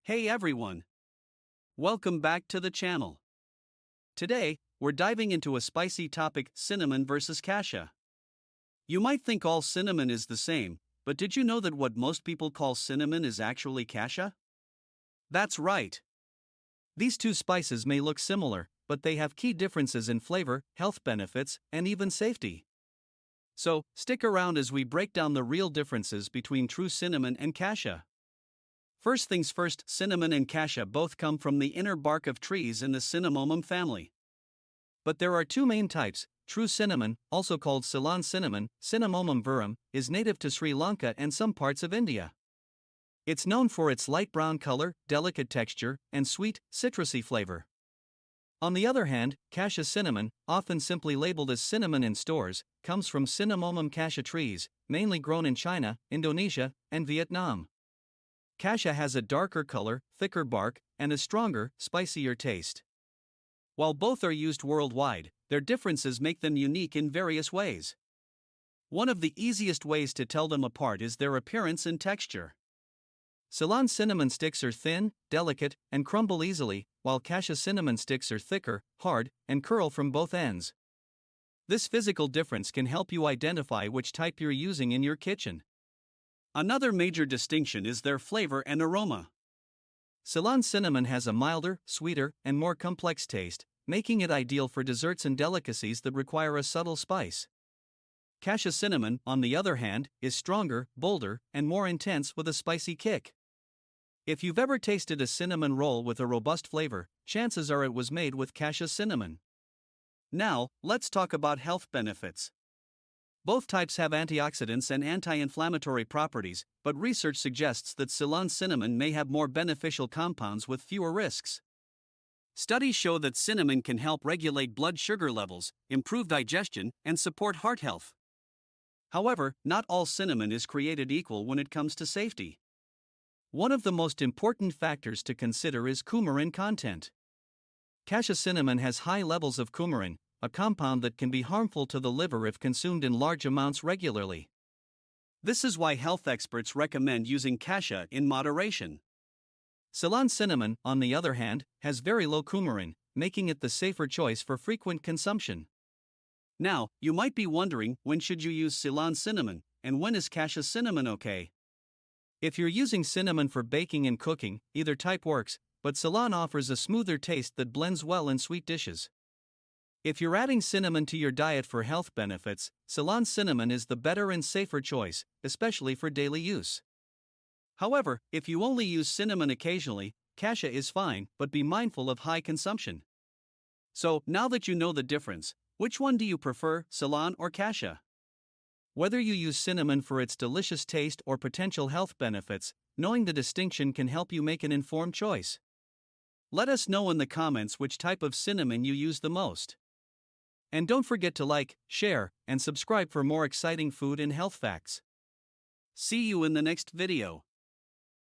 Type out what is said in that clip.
Hey everyone! Welcome back to the channel. Today, we're diving into a spicy topic: cinnamon versus cassia. You might think all cinnamon is the same, but did you know that what most people call cinnamon is actually cassia? That's right. These two spices may look similar, but they have key differences in flavor, health benefits, and even safety. So, stick around as we break down the real differences between true cinnamon and cassia. First things first, cinnamon and cassia both come from the inner bark of trees in the Cinnamomum family. But there are two main types. True cinnamon, also called Ceylon cinnamon, Cinnamomum verum, is native to Sri Lanka and some parts of India. It's known for its light brown color, delicate texture, and sweet, citrusy flavor. On the other hand, Cassia cinnamon, often simply labeled as cinnamon in stores, comes from Cinnamomum cassia trees, mainly grown in China, Indonesia, and Vietnam. Cassia has a darker color, thicker bark, and a stronger, spicier taste. While both are used worldwide, their differences make them unique in various ways. One of the easiest ways to tell them apart is their appearance and texture. Ceylon cinnamon sticks are thin, delicate, and crumble easily, while Cassia cinnamon sticks are thicker, hard, and curl from both ends. This physical difference can help you identify which type you're using in your kitchen. Another major distinction is their flavor and aroma. Ceylon cinnamon has a milder, sweeter, and more complex taste, making it ideal for desserts and delicacies that require a subtle spice. Cassia cinnamon, on the other hand, is stronger, bolder, and more intense with a spicy kick. If you've ever tasted a cinnamon roll with a robust flavor, chances are it was made with Cassia cinnamon. Now, let's talk about health benefits. Both types have antioxidants and anti-inflammatory properties, but research suggests that Ceylon cinnamon may have more beneficial compounds with fewer risks. Studies show that cinnamon can help regulate blood sugar levels, improve digestion, and support heart health. However, not all cinnamon is created equal when it comes to safety. One of the most important factors to consider is coumarin content. Cassia cinnamon has high levels of coumarin, a compound that can be harmful to the liver if consumed in large amounts regularly. This is why health experts recommend using cassia in moderation. Ceylon cinnamon, on the other hand, has very low coumarin, making it the safer choice for frequent consumption. Now, you might be wondering, when should you use Ceylon cinnamon, and when is Cassia cinnamon okay? If you're using cinnamon for baking and cooking, either type works, but Ceylon offers a smoother taste that blends well in sweet dishes. If you're adding cinnamon to your diet for health benefits, Ceylon cinnamon is the better and safer choice, especially for daily use. However, if you only use cinnamon occasionally, cassia is fine, but be mindful of high consumption. So, now that you know the difference, which one do you prefer, Ceylon or cassia? Whether you use cinnamon for its delicious taste or potential health benefits, knowing the distinction can help you make an informed choice. Let us know in the comments which type of cinnamon you use the most. And don't forget to like, share, and subscribe for more exciting food and health facts. See you in the next video.